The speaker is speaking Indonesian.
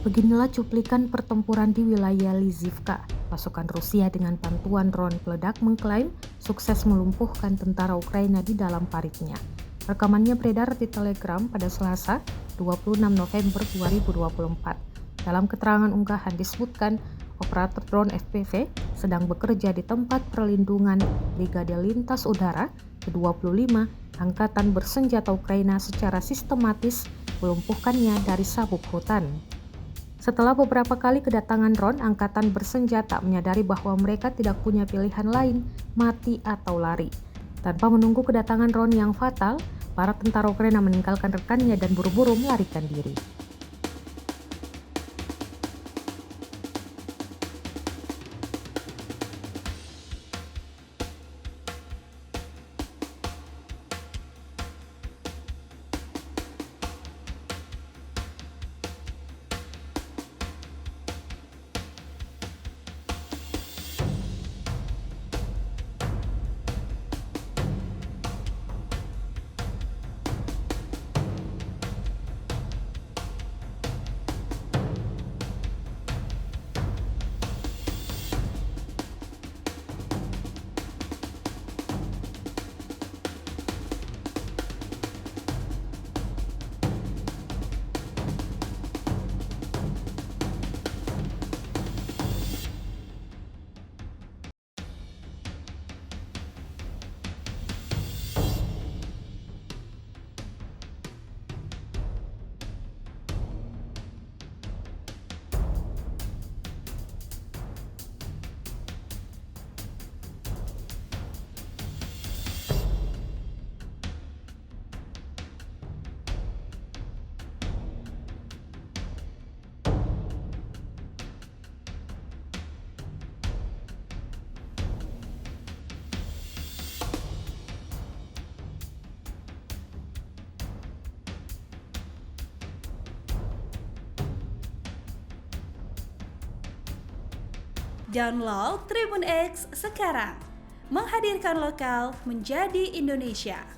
Beginilah cuplikan pertempuran di wilayah Lizivka. Pasukan Rusia dengan bantuan drone peledak mengklaim sukses melumpuhkan tentara Ukraina di dalam paritnya. Rekamannya beredar di Telegram pada Selasa, 26 November 2024. Dalam keterangan unggahan disebutkan, operator drone FPV sedang bekerja di tempat perlindungan Brigade Lintas Udara ke-25 Angkatan Bersenjata Ukraina secara sistematis melumpuhkannya dari sabuk hutan. Setelah beberapa kali kedatangan drone, Angkatan Bersenjata menyadari bahwa mereka tidak punya pilihan lain, mati atau lari. Tanpa menunggu kedatangan drone yang fatal, para tentara Ukraina meninggalkan rekannya dan buru-buru melarikan diri. Download Tribun X sekarang, menghadirkan lokal menjadi Indonesia.